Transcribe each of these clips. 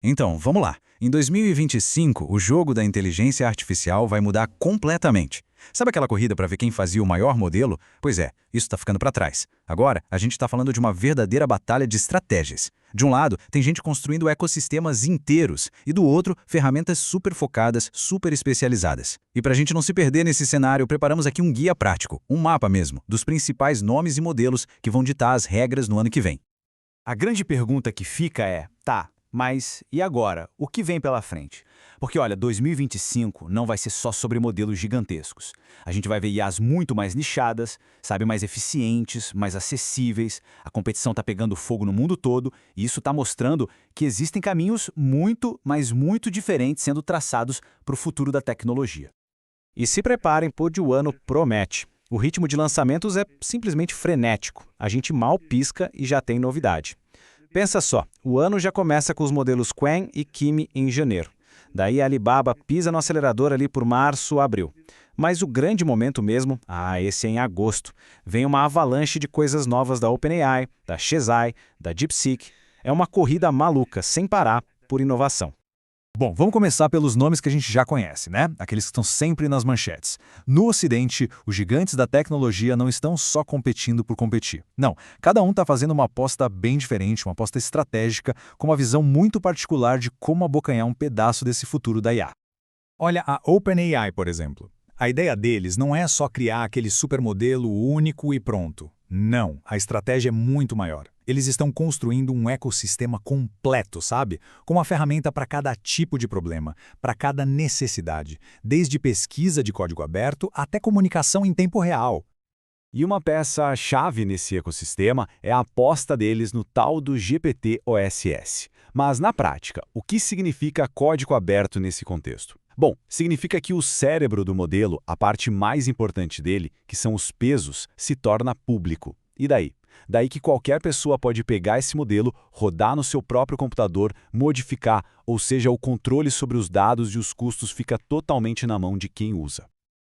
Então, vamos lá. Em 2025, o jogo da inteligência artificial vai mudar completamente. Sabe aquela corrida para ver quem fazia o maior modelo? Pois é, isso está ficando para trás. Agora, a gente está falando de uma verdadeira batalha de estratégias. De um lado, tem gente construindo ecossistemas inteiros, e do outro, ferramentas super focadas, super especializadas. E para a gente não se perder nesse cenário, preparamos aqui um guia prático, um mapa mesmo, dos principais nomes e modelos que vão ditar as regras no ano que vem. A grande pergunta que fica é, tá, mas e agora? O que vem pela frente? Porque, olha, 2025 não vai ser só sobre modelos gigantescos. A gente vai ver IAs muito mais nichadas, sabe, mais eficientes, mais acessíveis. A competição está pegando fogo no mundo todo e isso está mostrando que existem caminhos muito, mas muito diferentes sendo traçados para o futuro da tecnologia. E se preparem, pois o ano promete. O ritmo de lançamentos é simplesmente frenético. A gente mal pisca e já tem novidade. Pensa só, o ano já começa com os modelos Qwen e Kimi em janeiro. Daí a Alibaba pisa no acelerador ali por março, abril. Mas o grande momento mesmo, esse é em agosto. Vem uma avalanche de coisas novas da OpenAI, da Shesai, da DeepSeek. É uma corrida maluca, sem parar, por inovação. Bom, vamos começar pelos nomes que a gente já conhece, né? Aqueles que estão sempre nas manchetes. No Ocidente, os gigantes da tecnologia não estão só competindo por competir. Não, cada um está fazendo uma aposta bem diferente, uma aposta estratégica, com uma visão muito particular de como abocanhar um pedaço desse futuro da IA. Olha a OpenAI, por exemplo. A ideia deles não é só criar aquele supermodelo único e pronto. Não, a estratégia é muito maior. Eles estão construindo um ecossistema completo, sabe? Com uma ferramenta para cada tipo de problema, para cada necessidade, desde pesquisa de código aberto até comunicação em tempo real. E uma peça-chave nesse ecossistema é a aposta deles no tal do GPT-OSS. Mas, na prática, o que significa código aberto nesse contexto? Bom, significa que o cérebro do modelo, a parte mais importante dele, que são os pesos, se torna público. E daí? Daí que qualquer pessoa pode pegar esse modelo, rodar no seu próprio computador, modificar, ou seja, o controle sobre os dados e os custos fica totalmente na mão de quem usa.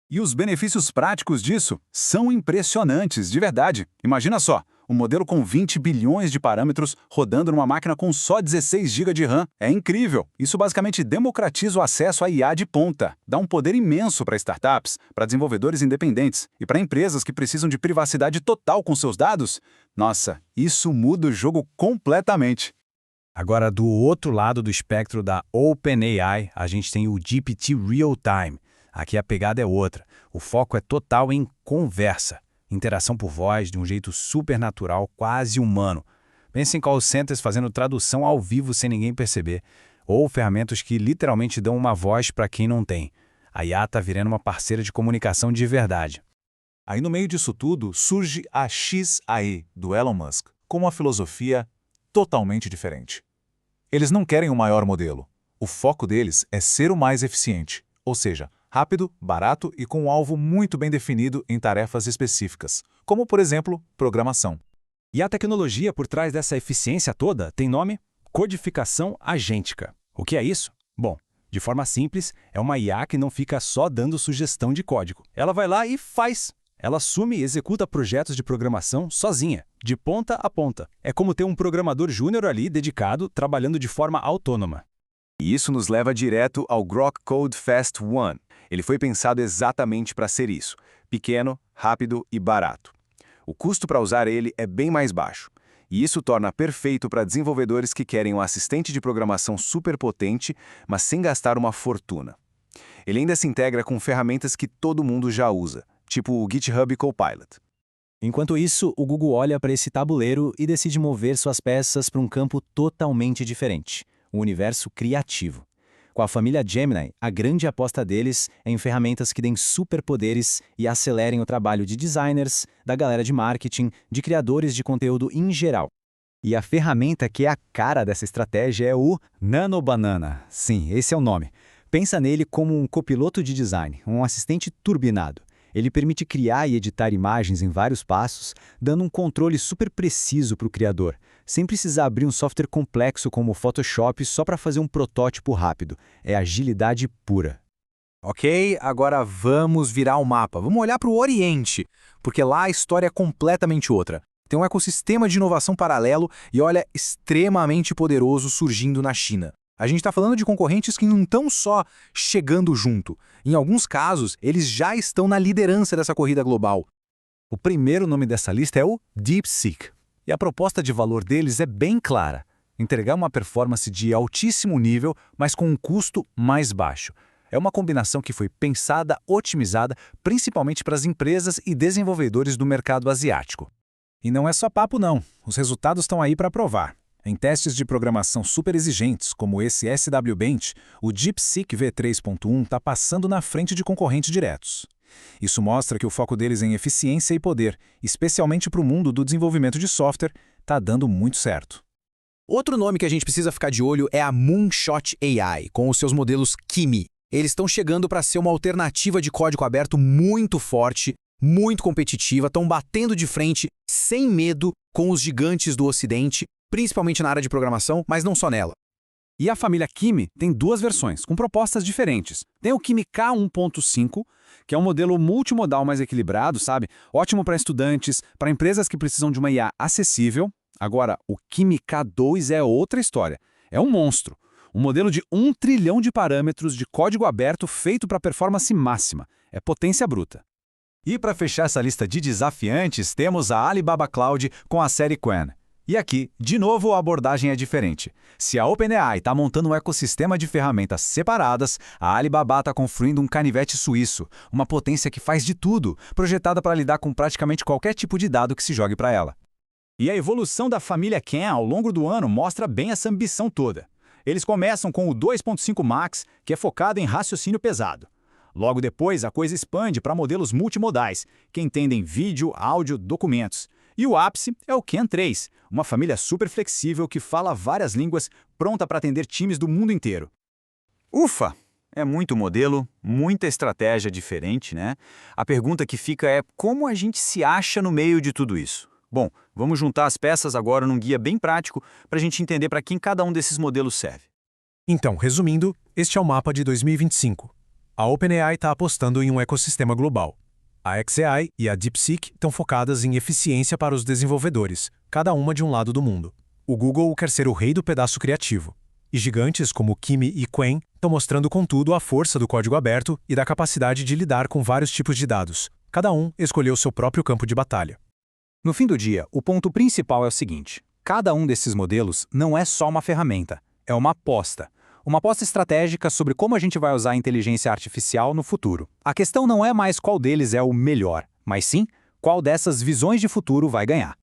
E os benefícios práticos disso são impressionantes, de verdade. Imagina só, um modelo com 20 bilhões de parâmetros rodando numa máquina com só 16 GB de RAM. É incrível. Isso basicamente democratiza o acesso à IA de ponta. Dá um poder imenso para startups, para desenvolvedores independentes e para empresas que precisam de privacidade total com seus dados. Nossa, isso muda o jogo completamente. Agora, do outro lado do espectro da OpenAI, a gente tem o GPT Real Time. Aqui a pegada é outra. O foco é total em conversa. Interação por voz de um jeito super natural, quase humano. Pense em call centers fazendo tradução ao vivo sem ninguém perceber. Ou ferramentas que literalmente dão uma voz para quem não tem. A IA está virando uma parceira de comunicação de verdade. Aí no meio disso tudo surge a XAI, do Elon Musk, com uma filosofia totalmente diferente. Eles não querem o maior modelo. O foco deles é ser o mais eficiente, ou seja, rápido, barato e com um alvo muito bem definido em tarefas específicas, como, por exemplo, programação. E a tecnologia por trás dessa eficiência toda tem nome codificação agêntica. O que é isso? Bom, de forma simples, é uma IA que não fica só dando sugestão de código. Ela vai lá e faz. Ela assume e executa projetos de programação sozinha, de ponta a ponta. É como ter um programador júnior ali dedicado, trabalhando de forma autônoma. E isso nos leva direto ao Grok Code Fast One. Ele foi pensado exatamente para ser isso, pequeno, rápido e barato. O custo para usar ele é bem mais baixo, e isso torna perfeito para desenvolvedores que querem um assistente de programação super potente, mas sem gastar uma fortuna. Ele ainda se integra com ferramentas que todo mundo já usa, tipo o GitHub Copilot. Enquanto isso, o Google olha para esse tabuleiro e decide mover suas peças para um campo totalmente diferente, o universo criativo. Com a família Gemini, a grande aposta deles é em ferramentas que deem superpoderes e acelerem o trabalho de designers, da galera de marketing, de criadores de conteúdo em geral. E a ferramenta que é a cara dessa estratégia é o Nano Banana. Sim, esse é o nome. Pensa nele como um copiloto de design, um assistente turbinado. Ele permite criar e editar imagens em vários passos, dando um controle super preciso para o criador, sem precisar abrir um software complexo como o Photoshop só para fazer um protótipo rápido. É agilidade pura. Ok, agora vamos virar o mapa. Vamos olhar para o Oriente, porque lá a história é completamente outra. Tem um ecossistema de inovação paralelo e, olha, extremamente poderoso surgindo na China. A gente está falando de concorrentes que não estão só chegando junto. Em alguns casos, eles já estão na liderança dessa corrida global. O primeiro nome dessa lista é o DeepSeek. E a proposta de valor deles é bem clara: entregar uma performance de altíssimo nível, mas com um custo mais baixo. É uma combinação que foi pensada, otimizada, principalmente para as empresas e desenvolvedores do mercado asiático. E não é só papo não, os resultados estão aí para provar. Em testes de programação super exigentes, como esse SW Bench, o DeepSeek V3.1 está passando na frente de concorrentes diretos. Isso mostra que o foco deles em eficiência e poder, especialmente para o mundo do desenvolvimento de software, está dando muito certo. Outro nome que a gente precisa ficar de olho é a Moonshot AI, com os seus modelos Kimi. Eles estão chegando para ser uma alternativa de código aberto muito forte, muito competitiva, estão batendo de frente, sem medo, com os gigantes do Ocidente, principalmente na área de programação, mas não só nela. E a família Kimi tem duas versões, com propostas diferentes. Tem o Kimi K1.5, que é um modelo multimodal mais equilibrado, sabe? Ótimo para estudantes, para empresas que precisam de uma IA acessível. Agora, o Kimi K2 é outra história. É um monstro. Um modelo de 1 trilhão de parâmetros de código aberto feito para performance máxima. É potência bruta. E para fechar essa lista de desafiantes, temos a Alibaba Cloud com a série Qwen. E aqui, de novo, a abordagem é diferente. Se a OpenAI está montando um ecossistema de ferramentas separadas, a Alibaba está construindo um canivete suíço, uma potência que faz de tudo, projetada para lidar com praticamente qualquer tipo de dado que se jogue para ela. E a evolução da família Qwen ao longo do ano mostra bem essa ambição toda. Eles começam com o 2.5 Max, que é focado em raciocínio pesado. Logo depois, a coisa expande para modelos multimodais, que entendem vídeo, áudio, documentos. E o ápice é o Qwen 3, uma família super flexível que fala várias línguas, pronta para atender times do mundo inteiro. Ufa! É muito modelo, muita estratégia diferente, né? A pergunta que fica é como a gente se acha no meio de tudo isso? Bom, vamos juntar as peças agora num guia bem prático para a gente entender para quem cada um desses modelos serve. Então, resumindo, este é o mapa de 2025. A OpenAI está apostando em um ecossistema global. A xAI e a DeepSeek estão focadas em eficiência para os desenvolvedores, cada uma de um lado do mundo. O Google quer ser o rei do pedaço criativo. E gigantes como Kimi e Qwen estão mostrando, contudo, a força do código aberto e da capacidade de lidar com vários tipos de dados. Cada um escolheu seu próprio campo de batalha. No fim do dia, o ponto principal é o seguinte: cada um desses modelos não é só uma ferramenta, é uma aposta. Uma aposta estratégica sobre como a gente vai usar a inteligência artificial no futuro. A questão não é mais qual deles é o melhor, mas sim qual dessas visões de futuro vai ganhar.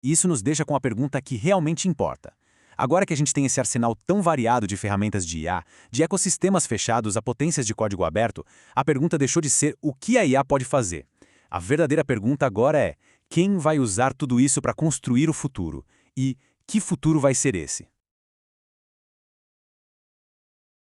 Isso nos deixa com a pergunta que realmente importa. Agora que a gente tem esse arsenal tão variado de ferramentas de IA, de ecossistemas fechados a potências de código aberto, a pergunta deixou de ser o que a IA pode fazer. A verdadeira pergunta agora é: quem vai usar tudo isso para construir o futuro? E que futuro vai ser esse?